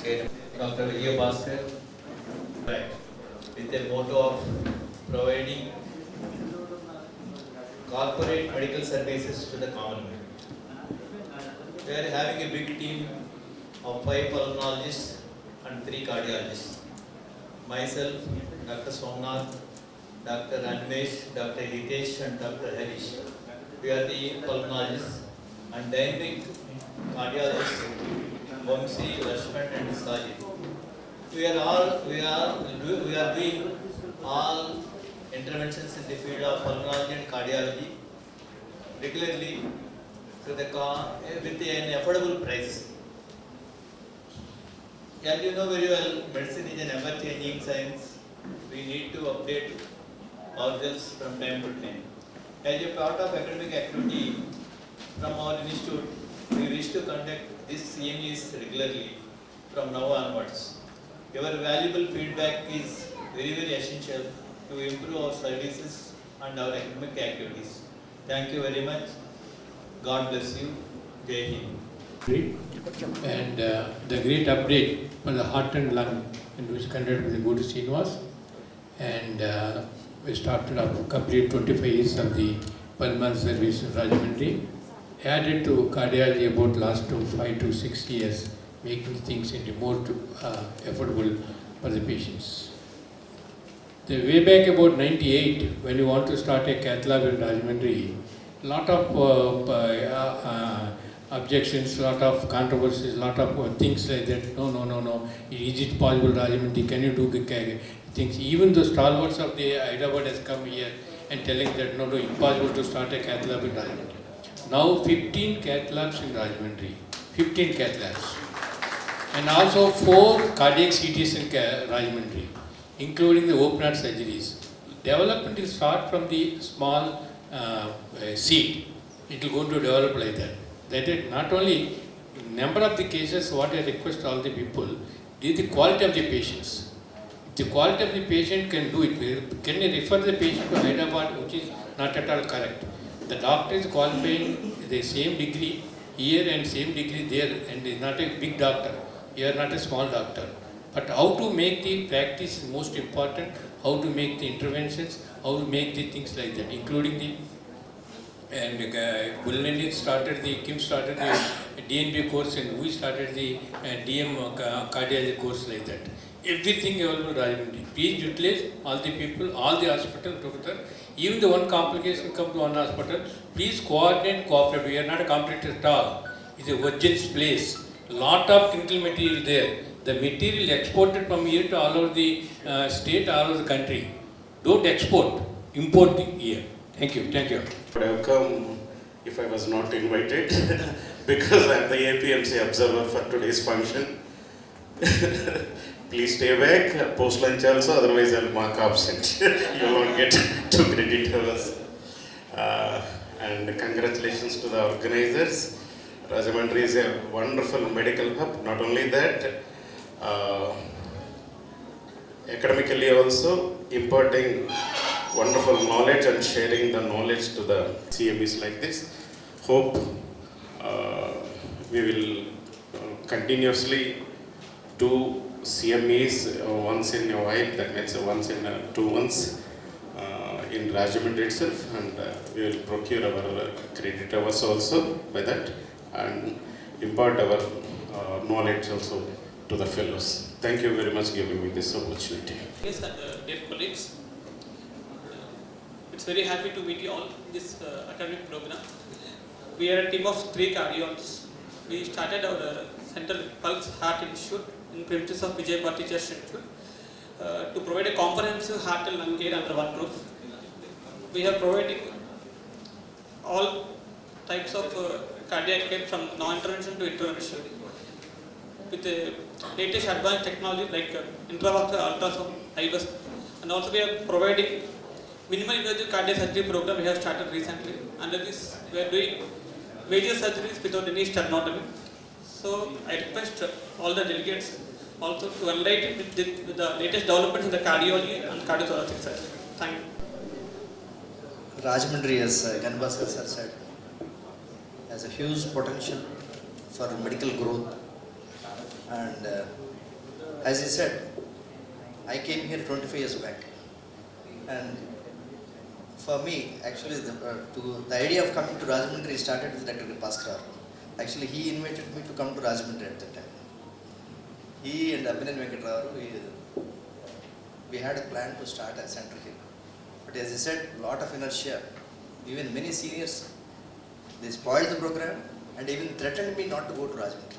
Chairman Dr. Vijay Bhaskar, with the motto of providing corporate medical services to the common man. We are having a big team of 5 pulmonologists and 3 cardiologists. Myself, Dr. Somnath, Dr. Anmesh, Dr. Hitesh and Dr. Harish. We are the pulmonologists and dynamic cardiologists, Vamsi, Rashman and Sajid. We are doing all interventions in the field of pulmonology and cardiology regularly with an affordable price. As you know very well, medicine is an ever-changing science. We need to update ourselves from time to time. As a part of academic activity from our institute, we wish to conduct these CMEs regularly from now onwards. Your valuable feedback is very, very essential to improve our services and our academic activities. Thank you very much. God bless you. Jai Hind. And the great update for the heart and lung, and which conducted with the Guru Srinivas. And we started up complete 25 years of the Pulmonary service in Rajahmundry. Added to cardiology about last 5 to 6 years, making things into more affordable for the patients. The way back about 98, when you want to start a cath lab in Rajahmundry, lot of objections, lot of controversies, lot of things like that. No. Is it possible, Rajahmundry? Can you do things? Even the stalwarts of the Hyderabad has come here and telling that no, impossible to start a cath lab in Rajahmundry. Now 15 cath labs in Rajahmundry, 15 cath labs. And also 4 cardiac CTs in Rajahmundry, including the open heart surgeries. Development will start from the small seed. It will go to develop like that. That is not only number of the cases, what I request all the people, is the quality of the patients. If the quality of the patient can do it, can you refer the patient to Hyderabad, which is not at all correct. The doctor is qualifying the same degree here and same degree there, and is not a big doctor. You are not a small doctor. But how to make the practice is most important, how to make the interventions, how to make the things like that, including the, and Bullendi started the, Kim started the DNB course, and we started the DM cardiology course like that. Everything available Rajahmundry. Please utilize all the people, all the hospital together. Even the one complication come to one hospital, please coordinate, cooperate. We are not a competitor at all. It's a virgin's place. Lot of clinical material there. The material exported from here to all over the state, all over the country. Don't export, import here. Thank you. I would have come if I was not invited because I am the APMC observer for today's function. Please stay back, post lunch also, otherwise I'll mark absent. You won't get 2 credit hours. And congratulations to the organizers. Rajahmundry is a wonderful medical hub. Not only that, academically also imparting wonderful knowledge and sharing the knowledge to the CMEs like this. Hope we will continuously do CMEs once in a while, that means once in 2 months in Rajahmundry itself, and we will procure our credit hours also by that and impart our knowledge also to the fellows. Thank you very much giving me this opportunity. Yes, dear colleagues, it's very happy to meet you all in this academic program. We are a team of 3 cardiologists. We started our Central Pulse Heart Institute in premises of Vijay Bharati Chest Institute to provide a comprehensive heart and lung care under one roof. We are providing all types of cardiac care from non-intervention to intervention with the latest advanced technology like intravascular ultrasound, IVUS, and also we are providing minimal invasive cardiac surgery program we have started recently. Under this, we are doing major surgeries without any sternotomy. So I request all the delegates also to enlighten with the latest developments in the cardiology and cardiothoracic surgery. Thank you. Rajahmundry, as Ganbhaskar sir said, has a huge potential for medical growth And as he said, I came here 25 years back. And for me, actually, the idea of coming to Rajahmundry started with Dr. Bhaskar. Actually, he invited me to come to Rajahmundry at that time. He and Abhinan Venkatrao, we had a plan to start a center here. But as he said, a lot of inertia. Even many seniors, they spoiled the program and even threatened me not to go to Rajahmundry.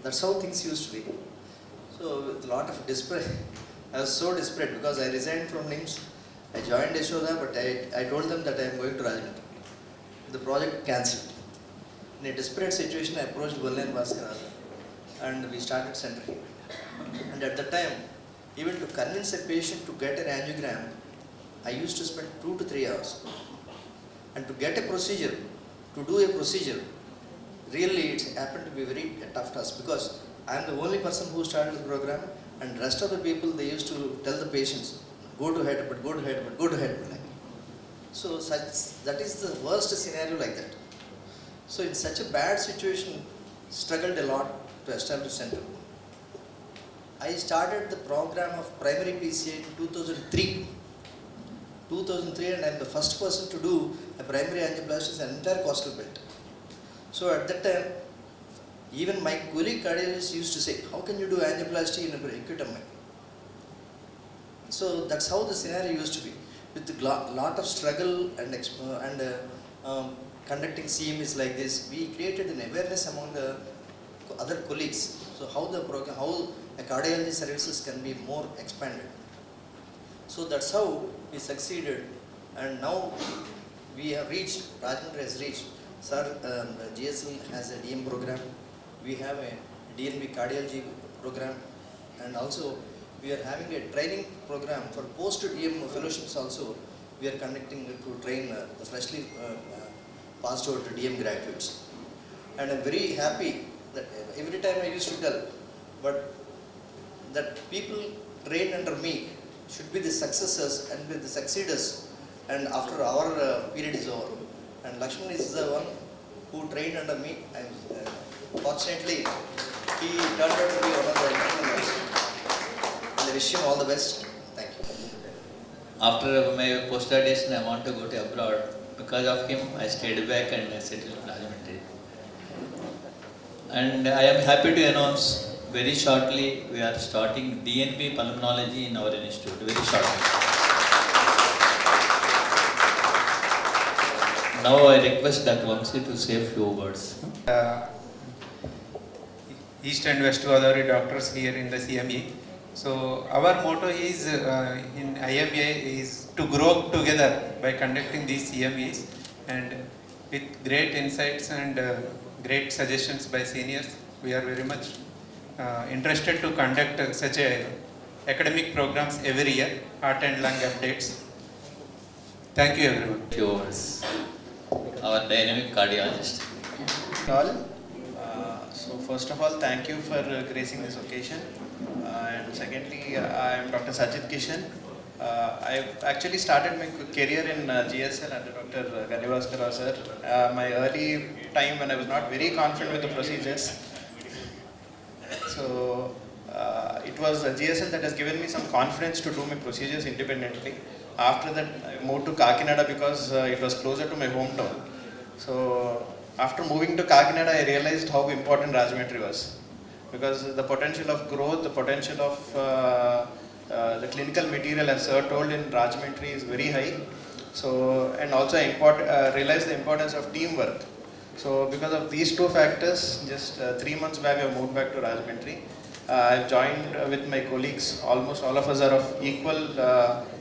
That's how things used to be. So with a lot of despair, I was so desperate because I resigned from NIMS. I joined Yashoda, but I told them that I am going to Rajahmundry. The project cancelled. In a desperate situation, I approached Ballan Bhaskar and we started center here. And at that time, even to convince a patient to get an angiogram, I used to spend 2 to 3 hours. And to get a procedure, to do a procedure, really it happened to be a very tough task because I am the only person who started the program and rest of the people, they used to tell the patients, go to head, but go to head, but go to head. So that is the worst scenario like that. So in such a bad situation, struggled a lot to establish center. I started the program of primary PCI in 2003. 2003, and I am the first person to do a primary angioplasty in the entire coastal belt. So at that time, even my colleague cardiologists used to say, how can you do angioplasty in a acute MI? So that's how the scenario used to be. With a lot of struggle and conducting CMEs like this, we created an awareness among the other colleagues. So how the program, how a cardiology services can be more expanded. So that's how we succeeded, and now we have reached, Rajahmundry has reached. Sir, GSL has a DM program, we have a DNB cardiology program, and also we are having a training program for post-DM fellowships also. We are conducting to train the freshly passed out DM graduates. And I'm very happy that every time I used to tell, but that people trained under me should be the successors and be the succeeders, and after our period is over. And Lakshman is the one who trained under me, and fortunately he turned out to be one of the entrepreneurs. And I wish him all the best. Thank you. After my post-graduation, I want to go to abroad. Because of him, I stayed back and I settled in Rajahmundry. And I am happy to announce, very shortly, we are starting DNB pulmonology in our institute, very shortly. Now I request Dr. Vamsi to say a few words. East and West Godavari doctors here in the CME. So our motto is in IMA is to grow together by conducting these CMEs, and with great insights and great suggestions by seniors, we are very much interested to conduct such a academic programs every year, heart and lung updates. Thank you everyone. Few words. Our dynamic cardiologist. All. So first of all, thank you for gracing this occasion. And secondly, I am Dr. Sajid Kishan. I've actually started my career in GSL under Dr. Ganivaskarao sir. My early time when I was not very confident with the procedures. So it was GSL that has given me some confidence to do my procedures independently. After that, I moved to Kakinada because it was closer to my hometown. So after moving to Kakinada, I realized how important Rajahmundry was, because the potential of growth, the potential of the clinical material, as sir told, in Rajahmundry is very high. So, and also I realized the importance of teamwork. So because of these two factors, just 3 months back I moved back to Rajahmundry. I've joined with my colleagues. Almost all of us are of equal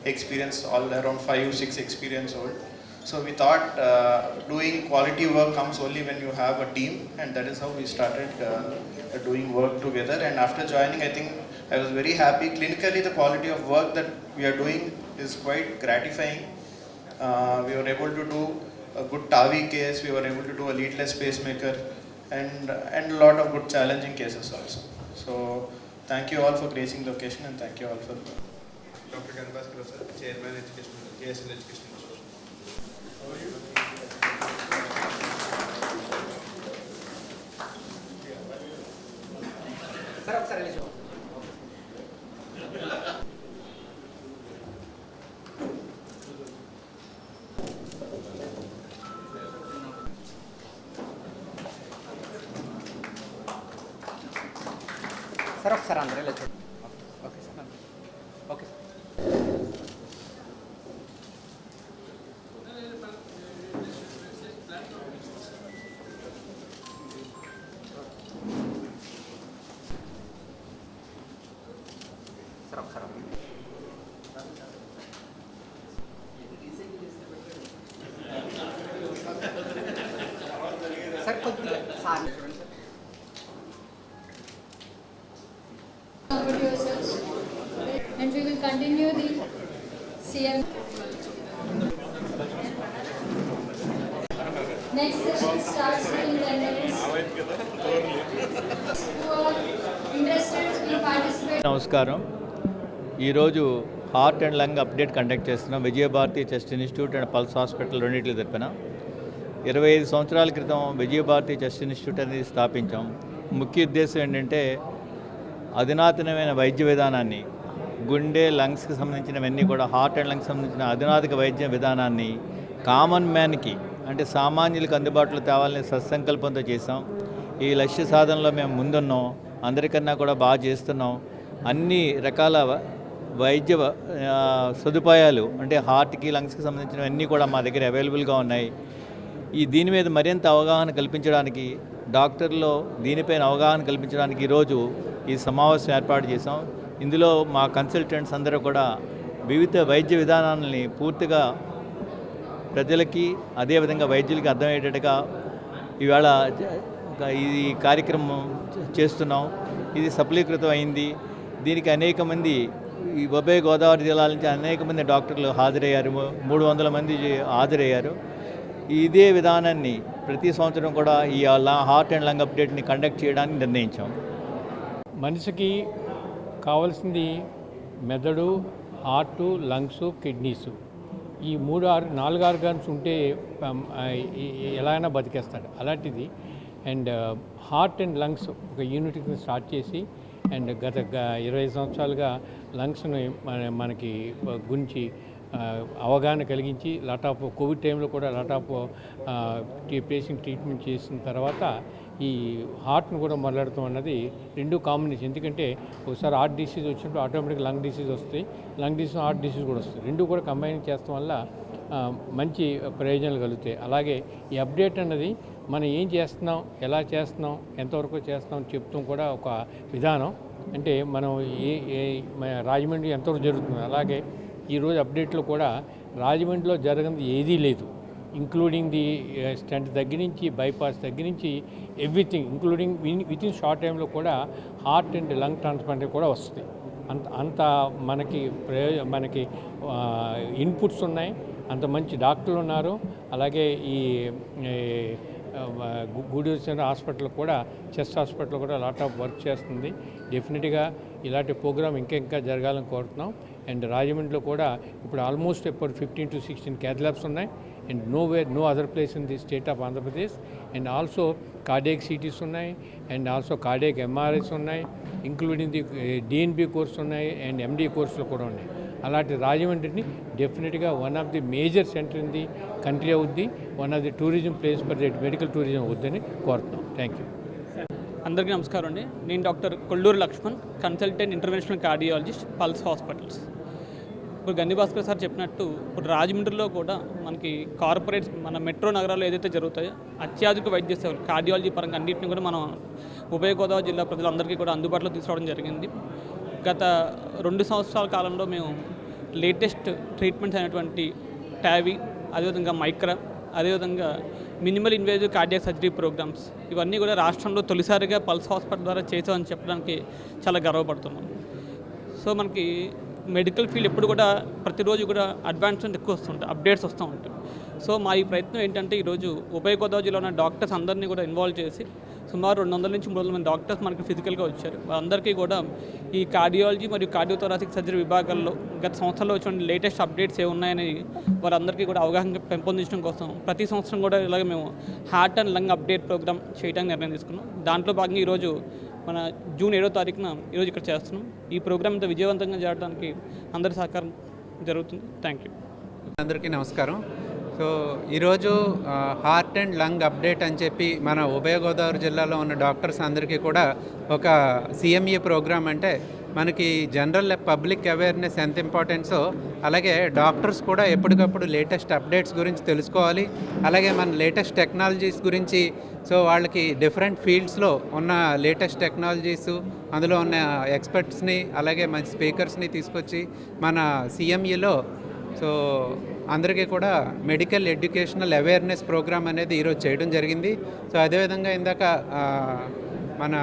experience, all around 5-6 experience old. So we thought doing quality work comes only when you have a team, and that is how we started doing work together. And after joining, I think I was very happy. Clinically, the quality of work that we are doing is quite gratifying. We were able to do a good TAVI case, we were able to do a leadless pacemaker, and a lot of good challenging cases also. So thank you all for gracing the occasion, and thank you all for. Dr. Ganivaskarao sir, Chairman Education, GSL Education. How are you? ఒకసారి అందరూ ఇలా చూడండి. Okay sir, okay sir. Sir ఒకసారి sir కొద్దిగా sir చూడండి sir. Over to yourselves. And we will continue the CM. Next session starts in 10 minutes. Who are interested in participating. నమస్కారం. ఈరోజు heart and lung update conduct చేస్తున్నాం Vijayabharathi chest institute and pulse hospital రెండింటిలో తరపున. 25 సంవత్సరాల క్రితం Vijayabharathi chest institute అనేది స్థాపించాం. ముఖ్య ఉద్దేశం ఏంటంటే అధునాతనమైన వైద్య విధానాన్ని, గుండె లంగ్స్కి సంబంధించినవన్నీ కూడా హార్ట్ అండ్ లంగ్స్ సంబంధించిన అధునాతక వైద్య విధానాన్ని కామన్ మ్యాన్కి అంటే సామాన్యులకు అందుబాటులో తేవాలని సత్సంకల్పంతో చేసాం. ఈ లక్ష్య సాధనలో మేము ముందున్నాం, అందరికన్నా కూడా బాగా చేస్తున్నాం. అన్ని రకాల వైద్య సదుపాయాలు అంటే హార్ట్కి లంగ్స్కి సంబంధించినవన్నీ కూడా మా దగ్గర అవైలబుల్గా ఉన్నాయి. దీని మీద మరింత అవగాహన కల్పించడానికి, డాక్టర్లో దీనిపైన అవగాహన కల్పించడానికి ఈరోజు ఈ సమావేశం ఏర్పాటు చేసాం. ఇందులో మా కన్సల్టెంట్స్ అందరూ కూడా వివిధ వైద్య విధానాలని పూర్తిగా ప్రజలకి అదేవిధంగా వైద్యులకి అర్థమయ్యేటట్టుగా ఇవాళ ఈ కార్యక్రమం చేస్తున్నాం. ఇది సఫలీకృతం అయింది. దీనికి అనేక మంది ఈ ఉభయ గోదావరి జిల్లాల నుంచి అనేక మంది డాక్టర్లు హాజరయ్యారు. 300 మంది హాజరయ్యారు. ఇదే విధానాన్ని ప్రతి సంవత్సరం కూడా ఈ హార్ట్ అండ్ లంగ్ అప్డేట్ని కండక్ట్ చేయడానికి నిర్ణయించాం. మనిషికి కావాల్సింది మెదడు, హార్టు, లంగ్స్, కిడ్నీసు. ఈ 4 ఆర్గాన్స్ ఉంటే ఎలాగైనా బతికేస్తాడు. అలాంటిది అండ్ హార్ట్ అండ్ లంగ్స్ ఒక యూనిట్ కింద స్టార్ట్ చేసి అండ్ గత 20 సంవత్సరాలుగా లంగ్స్ని మనకి గురించి అవగాహన కలిగించి లాట్ ఆఫ్ కోవిడ్ టైంలో కూడా లాట్ ఆఫ్ పేషెంట్ ట్రీట్మెంట్ చేసిన తర్వాత ఈ హార్ట్ను కూడా మొదలెడతాం అన్నది రెండు కాంబినేషన్. ఎందుకంటే ఒకసారి హార్ట్ డిసీజ్ వచ్చినప్పుడు ఆటోమేటిక్ లంగ్ డిసీజ్ వస్తాయి, లంగ్ డిసీజ్ హార్ట్ డిసీజ్ కూడా వస్తుంది. రెండు కూడా కంబైన్ చేస్తాం వల్ల మంచి ప్రయోజనాలు కలుగుతాయి. అలాగే ఈ అప్డేట్ అన్నది మనం ఏం చేస్తున్నాం, ఎలా చేస్తున్నాం, ఎంతవరకు చేస్తున్నాం చెప్తాం కూడా ఒక విధానం. అంటే మనం రాజమండ్రి ఎంతవరకు జరుగుతుంది, అలాగే ఈరోజు అప్డేట్లో కూడా రాజమండ్రిలో జరగనిది ఏదీ లేదు. ఇంక్లూడింగ్ ది స్టంట్ దగ్గర నుంచి బైపాస్ దగ్గర నుంచి everything including with in short టైంలో కూడా హార్ట్ అండ్ లంగ్ ట్రాన్స్ప్లాంట్ కూడా వస్తుంది. అంత మనకి ఇన్పుట్స్ ఉన్నాయి, అంత మంచి డాక్టర్లు ఉన్నారు. అలాగే ఈ గూడూరు హాస్పిటల్ కూడా చెస్ట్ హాస్పిటల్ కూడా లాట్ ఆఫ్ వర్క్ చేస్తుంది. డెఫినెట్గా ఇలాంటి ప్రోగ్రామ్ ఇంకా జరగాలని కోరుతున్నాం. అండ్ రాజమండ్రిలో కూడా ఇప్పుడు ఆల్మోస్ట్ ఇప్పుడు 15 to 16 cath labs ఉన్నాయి. And no other place in the state of Andhra Pradesh. And also cardiac CTs ఉన్నాయి అండ్ ఆల్సో కార్డియాక్ ఎంఆర్ఐస్ ఉన్నాయి, ఇంక్లూడింగ్ ది డిఎన్బి కోర్స్ ఉన్నాయి అండ్ ఎండి కోర్సులు కూడా ఉన్నాయి. అలాంటి రాజమండ్రిని డెఫినెట్గా one of the major centre in the country అవుద్ది, one of the tourism place for the medical tourism అవుద్దని కోరుతున్నాం. Thank you. అందరికీ నమస్కారం అండి. నేను doctor Kolluru Laxman, consultant interventional cardiologist, pulse hospitals. ఇప్పుడు గండి భాస్కర్ సార్ చెప్పినట్టు ఇప్పుడు రాజమండ్రిలో కూడా మనకి కార్పొరేట్స్ మన మెట్రో నగరాల్లో ఏదైతే జరుగుతాయో అత్యాధునిక వైద్య సేవలు కార్డియాలజీ పరంగా అన్నింటినీ కూడా మనం ఉభయ గోదావరి జిల్లా ప్రజలందరికీ కూడా అందుబాటులో తీసుకురావడం జరిగింది. గత 2 సంవత్సరాల కాలంలో మేము లేటెస్ట్ ట్రీట్మెంట్స్ అయినటువంటి టావీ, అదేవిధంగా మైక్రా, అదేవిధంగా minimal invasive cardiac surgery programs ఇవన్నీ కూడా రాష్ట్రంలో తొలిసారిగా పల్స్ హాస్పిటల్ ద్వారా చేసామని చెప్పడానికి చాలా గర్వపడుతున్నాం. సో మనకి మెడికల్ ఫీల్డ్ ఎప్పుడు కూడా ప్రతిరోజు కూడా అడ్వాన్స్మెంట్ ఎక్కువ వస్తుంటాయి, అప్డేట్స్ వస్తూ ఉంటాయి. సో మా ఈ ప్రయత్నం ఏంటంటే ఈరోజు ఉభయ గోదావరి జిల్లాలో ఉన్న డాక్టర్స్ అందరినీ కూడా ఇన్వాల్వ్ చేసి సుమారు 200 నుంచి 300 మంది డాక్టర్స్ మనకి ఫిజికల్గా వచ్చారు. వాళ్ళందరికీ కూడా ఈ కార్డియాలజీ మరియు కార్డియోథొరాసిక్ సర్జరీ విభాగాల్లో గత సంవత్సరంలో వచ్చిన లేటెస్ట్ అప్డేట్స్ ఏమున్నాయని వారందరికీ కూడా అవగాహన పెంపొందించడం కోసం ప్రతి సంవత్సరం కూడా ఇలాగ మేము heart and lung update program చేయడానికి నిర్ణయం తీసుకున్నాం. దాంట్లో భాగంగా ఈరోజు మన జూన్ 7వ తారీఖున ఈరోజు ఇక్కడ చేస్తున్నాం. ఈ ప్రోగ్రామ్ ఇంత విజయవంతంగా చేయడానికి అందరి సహకారం జరుగుతుంది. Thank you. అందరికీ నమస్కారం. సో ఈరోజు హార్ట్ అండ్ లంగ్ అప్డేట్ అని చెప్పి మన ఉభయ గోదావరి జిల్లాలో ఉన్న డాక్టర్స్ అందరికీ కూడా ఒక సిఎంఈ ప్రోగ్రామ్ అంటే మనకి జనరల్ పబ్లిక్ అవేర్నెస్ ఎంత ఇంపార్టెన్సో అలాగే డాక్టర్స్ కూడా ఎప్పటికప్పుడు లేటెస్ట్ అప్డేట్స్ గురించి తెలుసుకోవాలి. అలాగే మన లేటెస్ట్ టెక్నాలజీస్ గురించి సో వాళ్ళకి డిఫరెంట్ ఫీల్డ్స్లో ఉన్న లేటెస్ట్ టెక్నాలజీస్ అందులో ఉన్న ఎక్స్పర్ట్స్ని అలాగే మంచి స్పీకర్స్ని తీసుకొచ్చి మన సిఎంఈలో సో అందరికీ కూడా మెడికల్ ఎడ్యుకేషనల్ అవేర్నెస్ ప్రోగ్రామ్ అనేది ఈరోజు చేయడం జరిగింది. సో అదేవిధంగా ఇందాక మన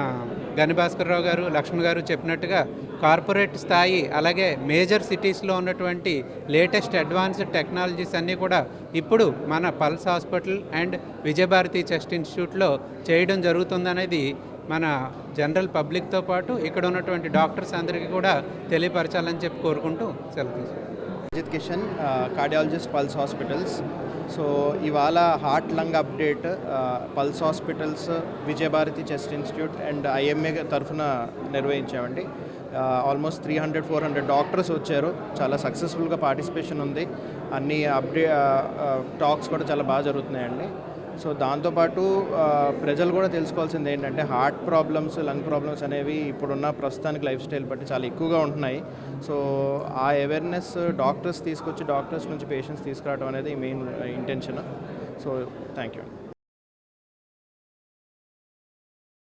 గనిభాస్కర్రావు గారు లక్ష్మణ్ గారు చెప్పినట్టుగా కార్పొరేట్ స్థాయి అలాగే మేజర్ సిటీస్లో ఉన్నటువంటి లేటెస్ట్ అడ్వాన్స్డ్ టెక్నాలజీస్ అన్నీ కూడా ఇప్పుడు మన pulse hospital and Vijayabharathi chest ఇన్స్టిట్యూట్లో చేయడం జరుగుతుందనేది మన జనరల్ పబ్లిక్తో పాటు ఇక్కడ ఉన్నటువంటి డాక్టర్స్ అందరికీ కూడా తెలియపరచాలని చెప్పి కోరుకుంటూ సెలవు తీసుకుంటాం. Ajith Kishan, cardiologist, pulse hospitals. So ఇవాళ heart lung update pulse hospitals, Vijayabharathi chest institute and IMA తరఫున నిర్వహించామండి. ఆల్మోస్ట్ 300-400 డాక్టర్స్ వచ్చారు. చాలా సక్సెస్ఫుల్గా పార్టిసిపేషన్ ఉంది. అన్ని టాక్స్ కూడా చాలా బాగా జరుగుతున్నాయండి. సో దాంతోపాటు ప్రజలు కూడా తెలుసుకోవాల్సింది ఏంటంటే హార్ట్ ప్రాబ్లమ్స్, లంగ్ ప్రాబ్లమ్స్ అనేవి ఇప్పుడున్న ప్రస్తుతానికి లైఫ్ స్టైల్ బట్టి చాలా ఎక్కువగా ఉంటున్నాయి. సో ఆ అవేర్నెస్ డాక్టర్స్ తీసుకొచ్చి డాక్టర్స్ నుంచి పేషెంట్స్ తీసుకురావడం అనేది main intention. So thank you.